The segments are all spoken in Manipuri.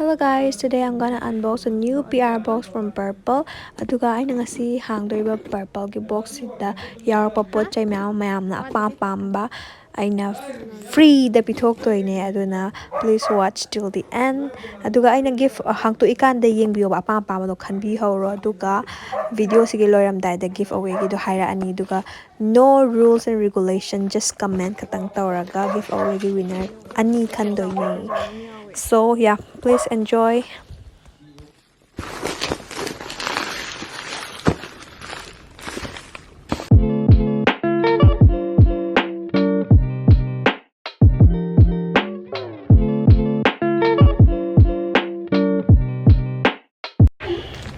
Hello guys, today I'm gonna unbox a new PR box from Purple. Aduga aina ngasi hangdoiba Purple gi box sida yarpa pochai mayamna apam-pamba aina free da pithoktoine aduna please watch till the end. Aduga aina gift hangto ikan da yengbiyo ba apam-pamba do khanbi hawro aduga video sigi loiramdai da giveaway gi do haira ani aduga no rules and regulation, just comment katang tawraga giveaway gi winner ani khandoine. So yeah, please enjoy.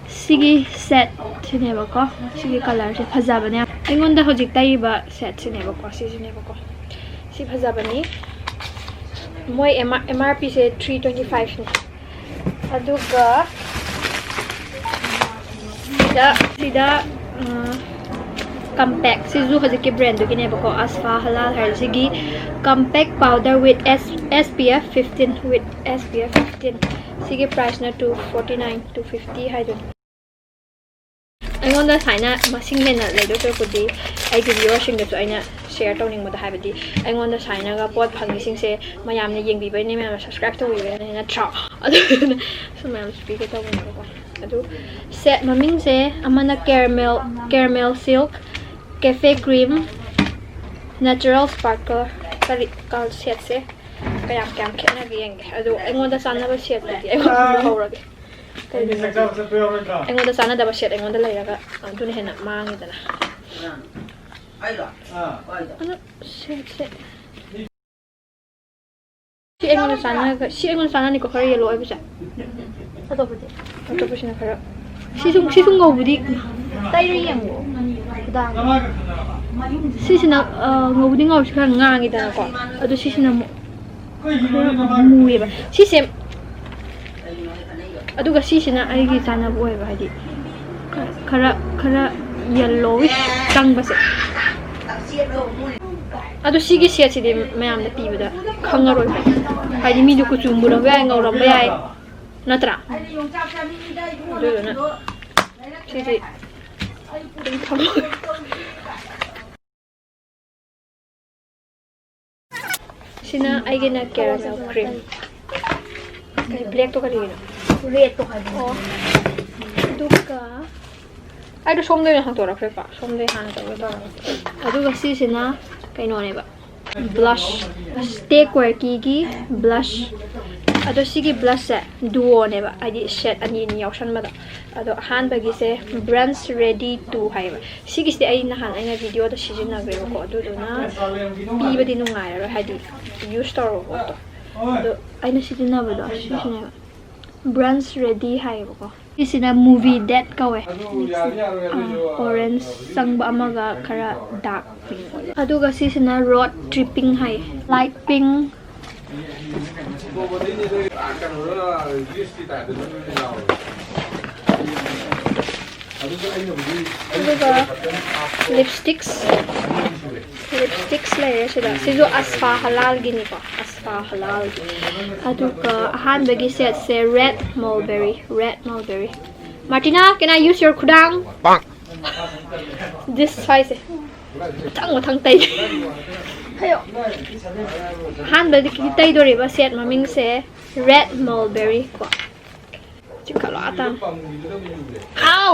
Sigi set sineba ko sigi color se phajabane aingonda hojik taiba set sineba ko si sineba ko si phajabani moi MRP se 325 ni aduga sida compact sizu hojik brand du kineba ko asfa halal har sigi compact powder with SPF 15 with SPF 15 sigi price na 249 250 haidon aingonda saina masing hena leido pudi ai video singda so aina share tawning moda habidi aingonda saina ga pot phangi singse mayamne yengbi bai ne mayam subscribe to wi na tra adu so mayam speak to wi ko adu set maming se amana caramel silk cafe cream natural sparkle kal set se kayam khena gi yeng adu aingonda sana ba set di aingonda hawrage aingonda sana da ba set aingonda lairaga adu ne hena mangi dana set si aingonda sana ni ko khari yellow ai bisa ado budi na khara sisung go budi tairu yengo da sisina go budi ngau khara ngangi dana ko adu sisina muiba sisem aduga sisina aigi sana boy ba hadi khara yellowish tangbase adu sigi set sidi mayam da pibada khangaroi hadi mi du ku chumbu ba ngau ram ba ai natra do na sidi sina aigi na caramel cream kai black to kali red to kali oh duka ai do somdoi na hang to ra pa somdoi han to ba aduga sisina kaino ne ba blush stay quirky gi blush ado sigi blush se duo ne ba ai set ani ni yaushan ma da ado han ba gi se brands ready to hai ba sigi se ai na han ai video da sijin na be ko adu do na bi ba di nu ngai ro hadi use to ro to ado ai na sijin na ba da sijin brands ready hai ba ko isina movie that kawe orange sangba amaga khara dark pink aduga sisina road tripping hai light pink aduga lipsticks layer sida sizo asfa halal gini ko asfa halal aduga han bagi set se red mulberry Martina, can I use your kudang this size tang tai hayo han bagi tai dori ba set maming se red mulberry ko chikalo ata ow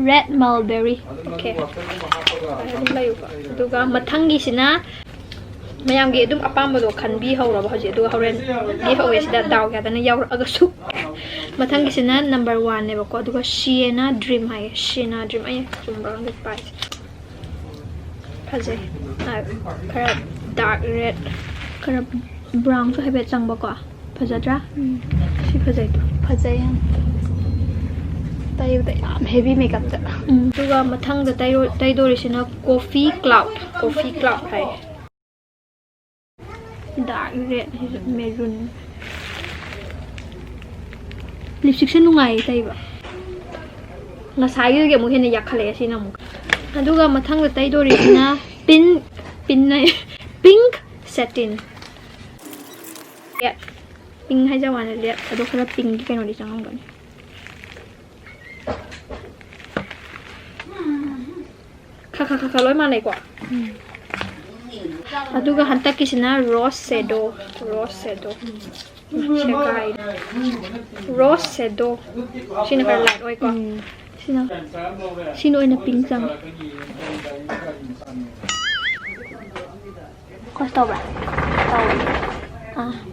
red mulberry okay aduga mathangi sina mayam gi dum apamba do khanbi hawra ba hoje aduga horen give away sida daw ga dana yaw aga su mathang gi sina number 1 ne ba ko aduga Sienna dream hai Sienna dream ai chumba ngi pai phaje kara dark red kara brown so hebe chang ba ko phajadra si phajai to phajai han tayo da heavy makeup da aduga mathang da tai do risina coffee cloud hai dark red maroon lipstick se nungai taiba ngasai ge mu hena yakhale asina mu aduga mathang da tai dori na pink satin ꯂꯦꯠ ꯄꯤꯡ ꯍꯥꯏꯖꯋꯥꯅꯦ ꯂꯦꯠ ꯑꯗꯣ ꯈꯔ ꯄꯤꯡꯒꯤ ꯀꯩꯅꯣꯗꯤ ꯆꯪꯉꯝꯒꯅꯤ ꯈꯔ ꯂꯣꯏ ꯃꯥꯟꯅꯩꯀꯣ ꯑꯗꯨꯒ ꯍꯟꯇꯛꯀꯤꯁꯤꯅ ꯔꯣꯁ ꯁꯦꯗꯣ ꯁꯦꯒꯥꯏ ꯔꯣꯁ ꯁꯦꯗꯣ ꯁꯤꯅ ꯈꯔ ꯂꯥꯏꯠ ꯑꯣꯏꯀꯣ ꯁꯤꯅ ꯑꯣꯏꯅ ꯄꯤꯡ ꯆꯪꯉꯦ ꯀꯣꯁ ꯇꯧꯕ꯭ꯔꯥ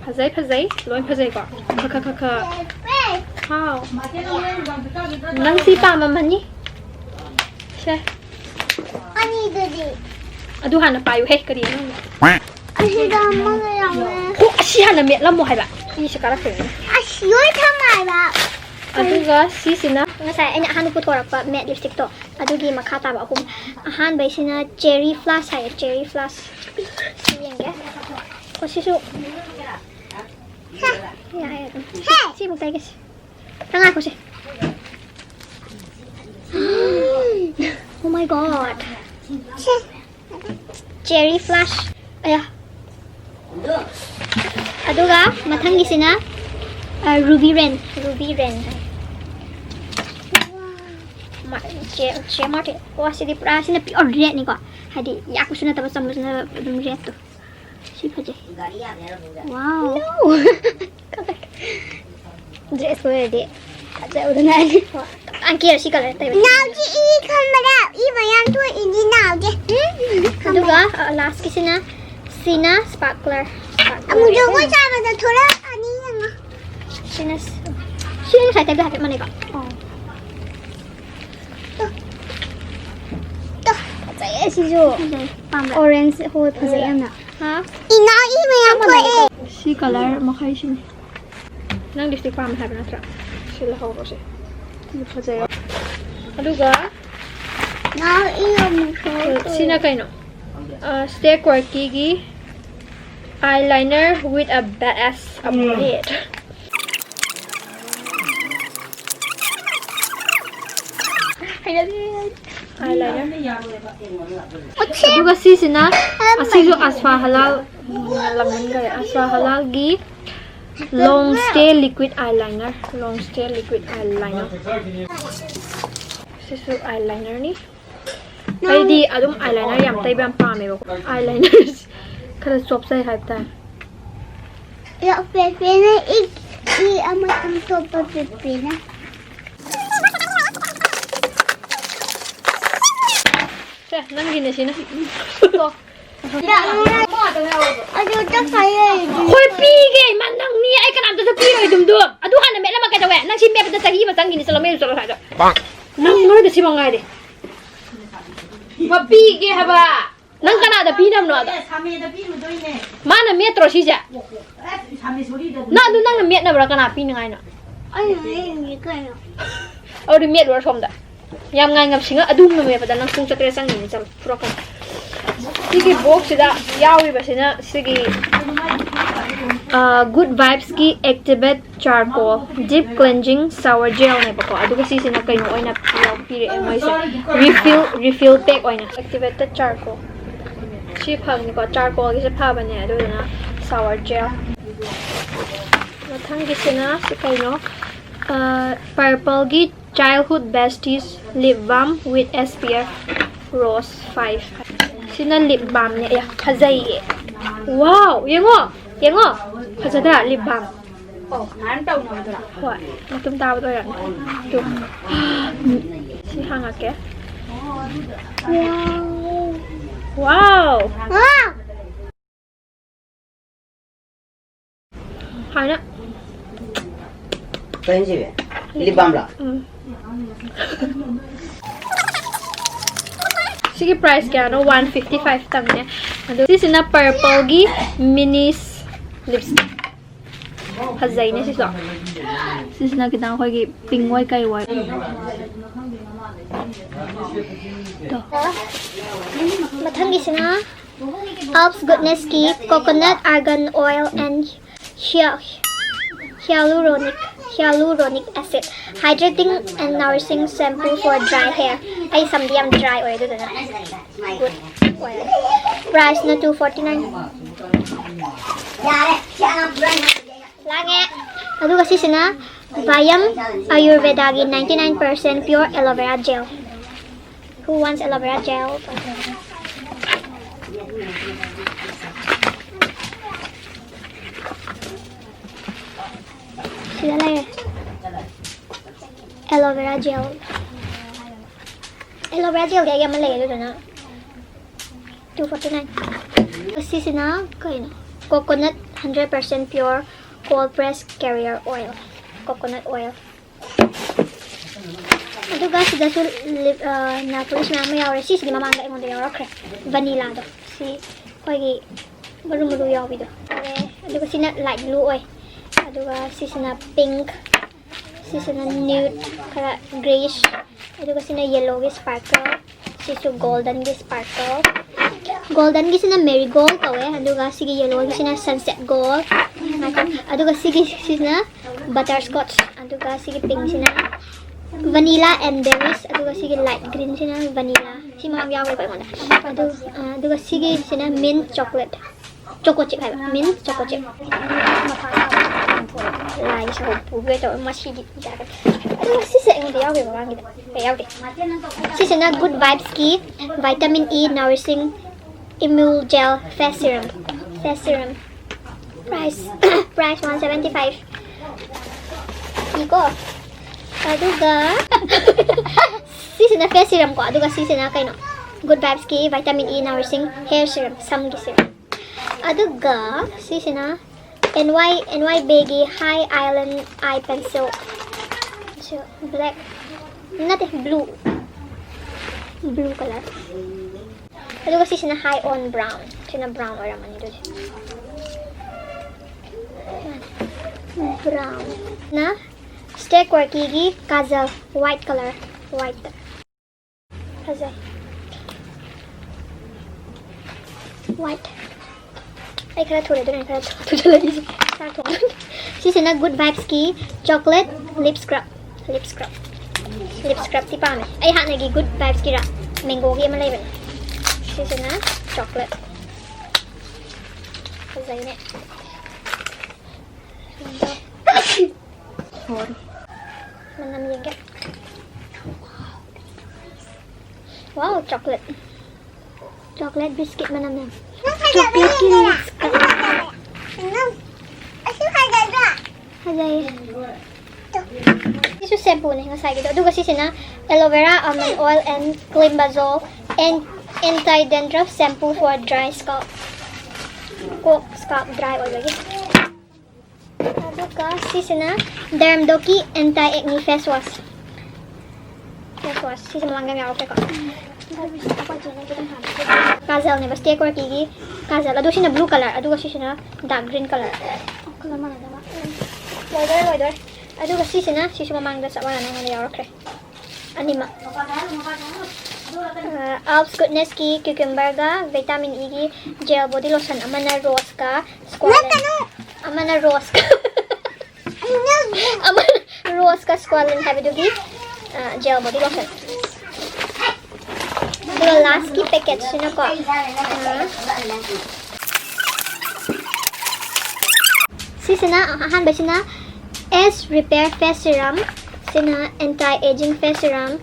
ꯐꯖꯩ ꯂꯣꯏ ꯐꯖꯩꯀꯣ ꯈ ꯍꯥꯎ ꯅꯪ ꯁꯤ ꯄꯥꯝꯃꯝꯃꯅꯤ ꯁꯦ ꯑꯗꯨ ꯍꯥꯟꯅ ꯄꯥꯏꯌꯨꯍꯦ ꯀꯔꯤꯅꯣ ꯑꯁꯤꯗ ꯑꯃꯒ ꯌꯥꯎꯋꯦ ꯍꯣ ꯑꯁꯤ ꯍꯥꯟꯅ ꯃꯦꯠꯂꯝꯃꯣ ꯍꯥꯏꯕ ꯏꯁꯦ ꯀꯥꯔꯛꯇꯣꯏꯅꯦ ꯑꯁ ꯂꯣꯏ ꯊꯝꯃꯦꯕ ꯑꯗꯨꯒ ꯁꯤꯁꯤꯅ ꯉꯁꯥꯏ ꯑꯩꯅ ꯑꯍꯥꯟꯕ ꯄꯨꯊꯣꯔꯛꯄ ꯃꯦꯠ ꯂꯤꯞꯁꯇꯤꯛꯇꯣ ꯑꯗꯨꯒꯤ ꯃꯈꯥ ꯇꯥꯕ ꯑꯍꯨꯝ ꯑꯍꯥꯟꯕꯩꯁꯤꯅ ꯆꯦꯔꯤ ꯐ꯭ꯂꯥꯁ ꯍꯥꯏꯌꯦ ꯆꯦꯔꯤ ꯐ꯭ꯂꯥꯁ ꯁꯤ ꯌꯦꯡꯒꯦ ꯁꯤꯁꯨ ꯌꯥꯏ ꯑꯗꯨꯝ ꯁꯤꯃꯨꯛ ꯇꯩꯒꯦꯁꯤ ꯉꯥꯏꯈꯣꯁꯦ Oh my god cherry flash ayan aduga mathanggisina ruby ren che mate wa sidi pura sina pure red ni ko hadi yakusuna taba samusuna dum red to si phaje wow dress ko de aja udana ni anki si color tai now ji e kamera e bayam to ini now je aduga last kisina sina sparkler amu jogo chaba da thoda ani nga sina sai tai ba mane ka Saya si Jo orange ho phasai amna ha ina e bayam to si color makai sini nang lipstick pam hai natra sila hawro se phasai aduga now e amu sina kaino stay quirky gi eyeliner with a badass upgrade eyeliner aduga sisina asijo asfa halal lamin ga asfa halal gi long stay liquid eyeliner sisu eyeliner ni aidi adum eyeliner yam tai bam pame ba eyeliner kara chop sai haipta ya pepe ne i amu tum to pepe na nang gini sini aduh tak saya khoi pi ge man nang ni ai kanam ta pi roi dum dum adu han me lama ka dawe nang si me ba ta hi ma tang gini sala me sala sa nang ngor de si mangai de ma pi ge haba nang kana da pi nam no da mana metro si ja na du nang met na bra kana pi ngai na ai ni kayo au di met ro som da yam ngai ngam singa adum me ba da nang sung chatre sang ni chal pura kan sigi box da yawi ba sina sigi good vibes ki activate charcoal deep cleansing shower gel ne ba ko aduga si sina kai no oina yaw pire e moi se refill pack oina activated charcoal si phang ni ko charcoal gi se pha ba ne adu na shower gel mathang gi sina si kai no purple gi childhood besties lip balm with SPF rose 5 sina lip balm ne ya khazai wow yengo khazada lip balm nan tau no dra hoi matum ta ba ran tu si hanga ke wow hai na Kaya siya lip balm la sige price kaya no 155 tang ne ado this is na purple gi minis lipstick hazai ne siso this na kitang khoi gi pink wai kai wai to mathanggisina Alps Goodness Ki coconut argan oil and hyaluronic acid hydrating and nourishing shampoo for dry hair ay samdiam dry oil do na good oil price na 249 Lange. Aduga sisina Vayam Ayurvedagi 99% pure aloe vera gel. Who wants aloe vera gel? Sila aloe vera gel. Aloe vera gel kaya malay ito na. 249. Sisina coconut 100% pure cold pressed carrier oil. Coconut oil. Aduga sida sul na pulis na may yaw sis di mamanga imong yaw okay. Vanilla do. Si koy maru yaw bido. Aduga sina light blue oil. Aduga sisina pink. Sisina nude kala grayish. Aduga sina yellow sparkle. Sisu golden sparkle. Golden sina marigold kawe. Aduga sige yellow sina sunset gold. Aduga sige sina butterscotch. Aduga sige pink sina vanilla and berries. Aduga sige light green sina vanilla. Si mamang yaw ko imong. Aduga sige sina mint chocolate. Choco chip hai mint choco chip. Lai sa puwe to masih jaga. Aduga sisa imong yaw ko mamang gid. Yaw di. Sisa na good vibes ki vitamin E nourishing Immune Gel Face Serum. Face Serum. Price 175. Iko. Aduga. Sisina face serum ko. Aduga sisina kay no. Good vibes ki vitamin E nourishing hair serum. Samgi serum. Aduga sisina NY Baggy High Island Eye Pencil. So black. Not blue. Blue color. Aduga sisina high on brown. Sina brown or man ito. Brown. Na stay quirky kazal white color. White. Kazal. White. Ay kaya thole doon kaya thole lagi. Sisina good vibes ki chocolate lip scrub. Lip scrub. Lip scrub ti pa me. Ay ha nagi good vibes ki ra. Mango ki malay ba. Sisina chocolate. Kazal ne. Manam yan. Wow, chocolate. Chocolate biscuit manam yan. Chocolate kilis. Hazay. Isu shampoo ni ngasay gitu. Aduga sisina aloe vera, almond oil, and climbazole, and anti-dandruff shampoo for dry scalp. Scalp dry oil lagi. Aduga sisina Dermdoki anti-acne face wash. Face wash. Sisina langgam yaw ko. Kazal ne basti ko kigi. Kazal adu sina blue color. Aduga sisina dark green color. Color mana dawa. Loider. Aduga sisina sisuma mangga sa wala nang yaw ko. Anima. Alps Goodness ki cucumber ga vitamin E ki gel body lotion amana rose ka squalene. Amana rose ka. Amana rose ka squalene habidugi gel body lotion. The last ki packet sino ko. Sisina ahan ba sina S repair face serum, sina anti-aging face serum,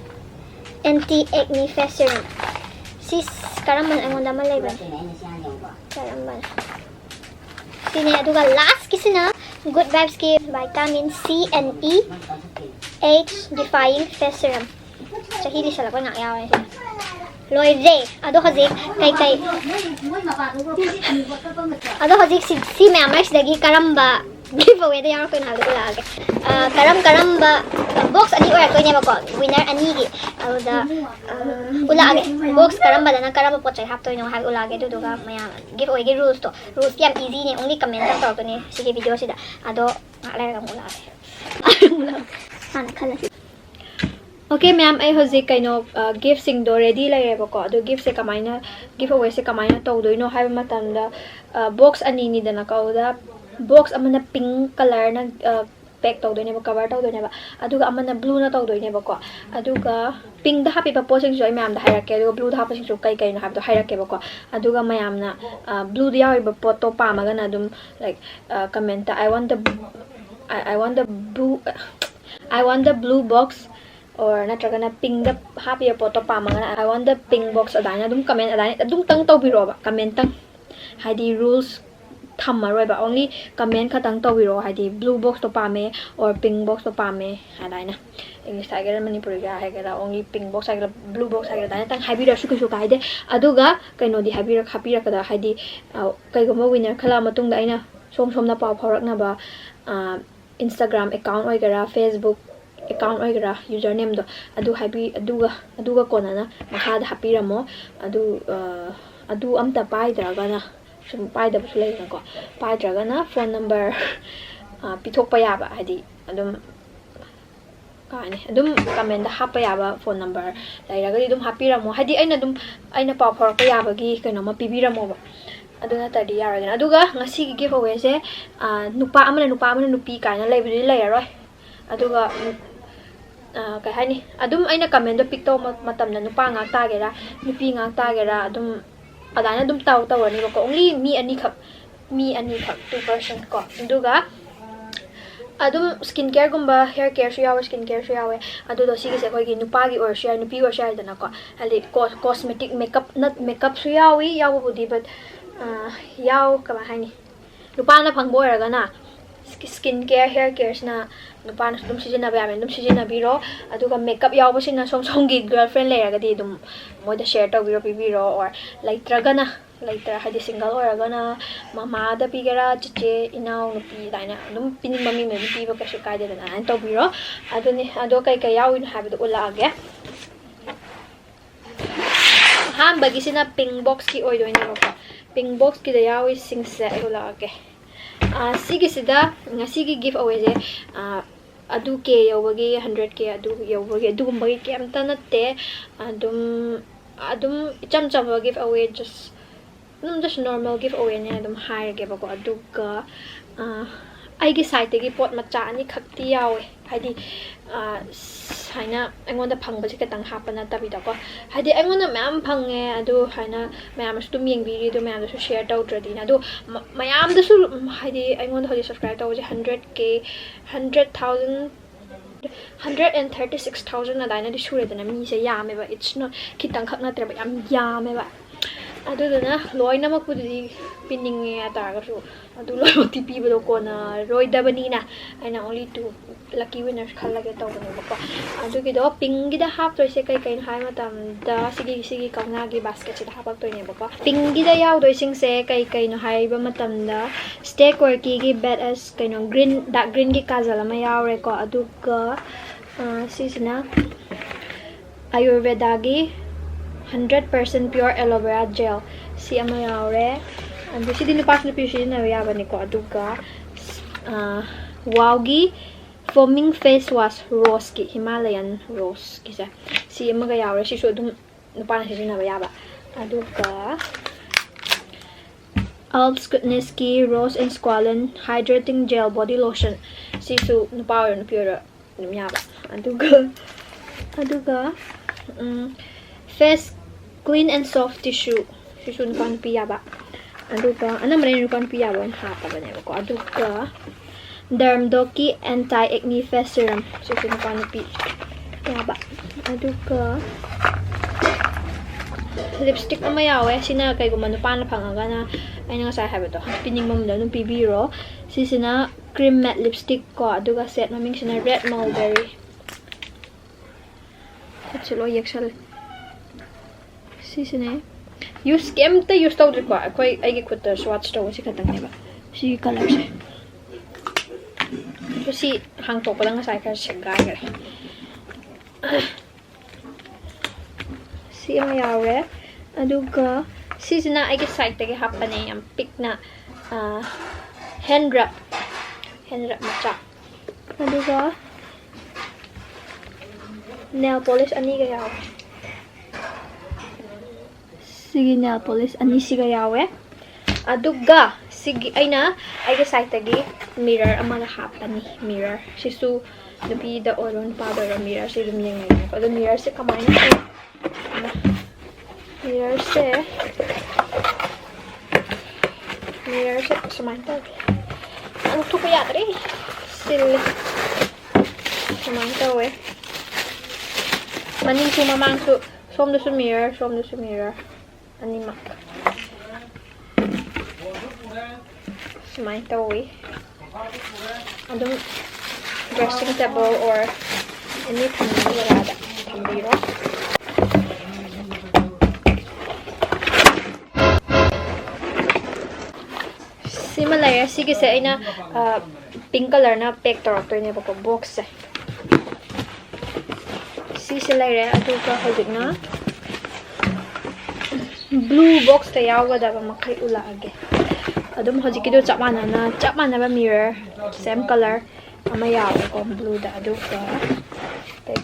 anti-acne face serum. Sis karaman ang munda malay ba? Karaman. Sina aduga last ki sina good vibes ki vitamin C and E H defying face serum. Sa hili sa laban nga yaw siya. Loire, ado hazik kay ado hazik si members dagi karamba giveaway da yaw ko na lagi. Karamba box ani or ko niya ko winner ani gi ado da ulage box karamba da na karamba po chay hapto no ha ulage do ga maya giveaway gi rules yam easy ni only comment ta to ni sige video sida ado ngala ga ulage. Ana kala Okay, ma'am, I hozik kaino gift sing do ready la rebo ko. Do gift se kamaina giveaway se kamaina to do no hay matanda box ani ni da nakauda box amana pink color na pack tawdoineba cover tawdoineba aduga amana blue na tawdoineba ko aduga pink da hapiba posing jo mayam da hairake aduga blue da hapasing jo kai kai na habdo hairake ba ko aduga mayam na blue da yawiba pot to pamaga na dum like comment I want the blue box or natragana pink da happy photo pamanga I want the pink box adana dum comment adana dum tang tawbiro ba comment tang hadi rules thammaroi ba only comment khatang tawbiro hadi blue box to pame or pink box to pame adana English tiger manipuri ga hagera only pink box hagera blue box hagera dana tang habira su kusu kaide aduga kaino di habira kada hadi kaigoma winner khala matung da aina somna paw phaurakna ba Instagram account oigara Facebook account oigara username do adu habi aduga konana mahada hapiramo adu amta paidra sum paida bu lei na ko paidra na phone number pithok pa yaba hadi adum kani adum comment da hapa yaba phone number lairaga dum hapiramo hadi aina paw phor pa yaba gi kaino ma pibiramo ba aduna tadi yaragana aduga ngasi gi giveaway se nupa amana nupi kaina leibri leiroi aduga kai hani adum aina comment do pick to matamna nupa nga tagera nupi nga tagera adum adana dum tawani ba ko only me ani khap 2% ko aduga adum skincare gumba hair care su yawe skincare su yawe adu do sige se koi gi nupa gi or share nupi or share dana ko ali cosmetic makeup not makeup su yawi yawo budi but yaw kama hani nupa na phangbo raga na skincare hair care na nupa na dum sijina ba yamen dum sijina biro aduga makeup yaw basina song gi girlfriend le raga di dum moda share to biro or like tragana hadi single or raga na mama da pigera chiche inaw nupi daina dum pinin mami me nupi ba kashi kaide na an to biro aduni ado kai yaw in have ula age han bagi sina pink box ki oido ni ba pink box ki da yawi singse ula age sige sida ngasi giveaway je adu ke yawagi 100k adu yawagi adu gumbagi ke amta natte adum cham giveaway just normal giveaway ne adum hire ge ba ko adu ka ai gi site gi pot macha ani khakti yawe hadi haina angonda phangba se katang hapana tabi da ko hadi angonda ma'am phange adu haina ma'am su tum yengbiri do ma'am su share taw tradi na do ma'am da su hadi angonda hodi subscribe taw 100k 100,000 136,000 na daina di sure da na mi se yame ba it's not kitang khak na tre ba yam yame ba adu na loina ma kudi pinning ata ga su adu lo ti pi ba ko na roi da bani na aina only two lucky winners khalla ge taw ba ko adu gi do ping gi da hap to se kai hai ma tam da sigi kauna gi basket se da hap to ne ba ko ping gi da yaw do sing se kai no hai ba ma tam da steak or gi bed as kai no green dark green gi kajal ma yaw re ko adu ka sisna ayurveda gi 100% pure aloe vera gel si ama yaure and si din pas na pishi na yaba ni ko aduga wowgi foaming face wash rose ki Himalayan rose ki sa si ama ga yaure si so dum pa na si na yaba aduga Alps Goodness ki rose and squalene hydrating gel body lotion si so no power no pure no yaba aduga face clean and soft tissue sisun kan piya ba aduga anam rin kan piya ba hapa ba ne ko aduga dermdoki anti acne face serum sisun kan piya ba aduga lipstick amayawe sina kay gumano pa na pangaga na ay nga sa habi to pining mom da nung pibiro sina cream matte lipstick ko aduga set maming sina red mulberry chalo yaksal sisine use kem te use to ko koi ai gi khut swatch to si khatang ne ba si color se to si hang to pa lang sa ka se ga ga si ma yawe aduga sisina ai gi site te gi hapane am pick na hand wrap macha aduga nail polish ani ga yawe sige nail polish ani siga yawe aduga sigi aina aiga side tagi mirror amala hapani mirror sisu nabi da oron powder mirror se dum yang ngai ko da mirror se kamai na mirror se samai ta tu ko ya dre sil samai ta we maning su mamang su som du su mirror ani mak samai ta we adum dressing table or any thambiro sima layer sige se aina pink color na pack torok to ne bako box se si se layer adu ka hojik na blue box ta yawa da ba makai ulage adum hojik kido chap mana ba mirror same color ama yawa ko blue da adu ka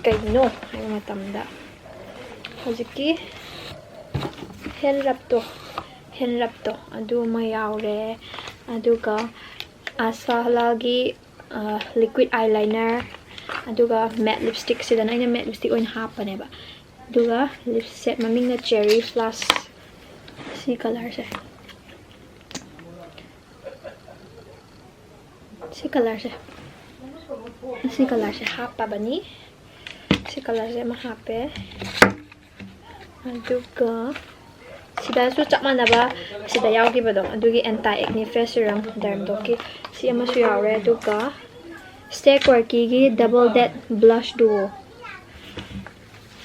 kay no ay matamda hojik ki hen rap to adu ma yawre aduga asfalagi liquid eyeliner aduga matte lipstick sida na matte lipstick oin hapane ba aduga lip set maming na cherry plus si color se hapa bani si color se mahape aduga sida su chak mana ba sida yaw gi ba dong adugi anti acne face serum derm doki si ama su yaw re aduga stay quirky gi double dead blush duo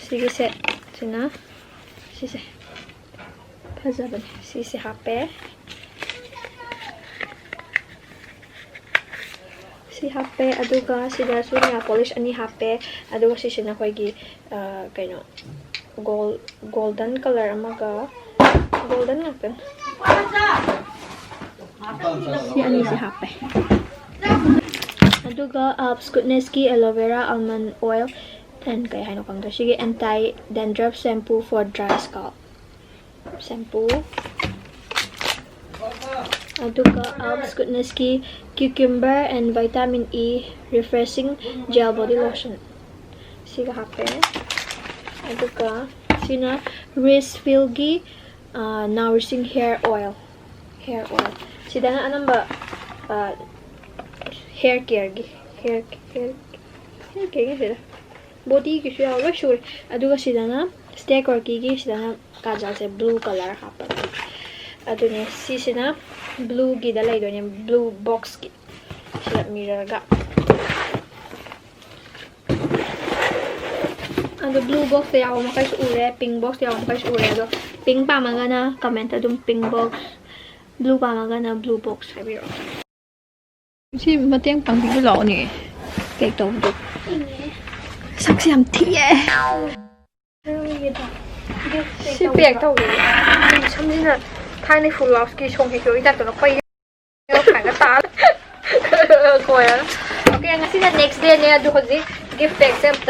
sige set sina si se phaja ban si se hape aduga sida su nail polish ani hape aduga si sina khoi gi kaino golden color amaga golden natin si ani si hape aduga goodness ki aloe vera almond oil and kay haino kang sige anti dandruff shampoo for dry scalp aduga goodness ki cucumber and vitamin E refreshing gel body lotion siga hape aduga sina wrist filgi nourishing hair oil sida na anong ba hair care sida body ki siya wa sure aduga sida na stay quirky gi sida na kajal se blue color hapa adu ne si sina blue gi dalay do ne blue box gi sida mirror ga adu blue box ya ako makay ure pink box ya ako makay ure do pink pa magana comment adum pink box blue pa magana blue box sabi ro si mateng pang pink lo ni kay to do saksi am thiye si pek to samina thai full loss ki chong ki joi da to no pai yo khai ga ta koya okay ngasi na next day ne adu hoji gift accept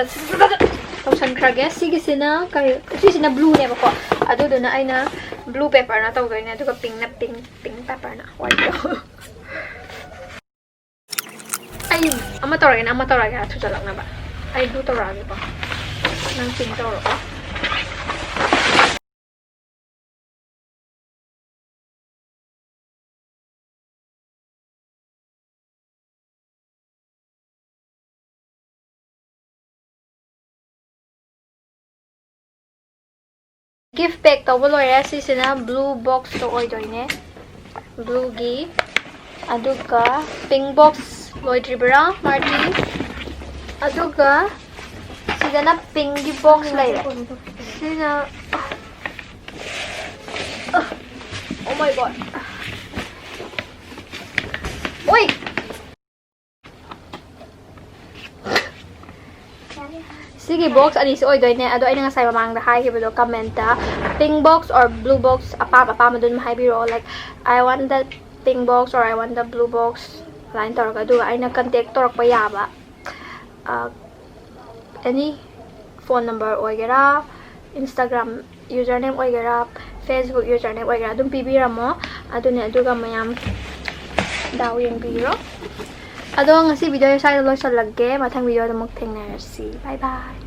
tausan krage sige sina kay sina blue ne ba ko adu do na ay na blue paper na tawdo ne adu ka pink paper na white ay ama tawrage atu jalak na ba ay du tawrage pa nang pink tawro pa gift pack tawbo loire si sina blue box to oi doine blue gi aduga pink box loidribra marti aduga sida na pink gi box laire sina oh my god oi sige box ani si oi doine ado ay nga say mamang da hi hibo comment ta pink box or blue box apa madun mahay biro like I want the pink box or I want the blue box line torok adu ay na contact torok pa yaba any phone number oigera Instagram username oigera Facebook username oigera dum pibira mo adu ne adu ga mayam ꯗꯥꯎ ꯌꯦꯡꯕꯤꯔꯣ ꯑꯗꯣ ꯉꯁꯤ ꯚꯤꯗꯤꯑꯣ ꯁ꯭ꯋꯥꯏꯗ ꯂꯣꯏꯁꯤꯜꯂꯒꯦ ꯃꯊꯪ ꯚꯤꯗꯤꯑꯣꯗ ꯑꯃꯨꯛ ꯊꯦꯡꯅꯔꯁꯤ ꯕꯥꯏ ꯕꯥꯏ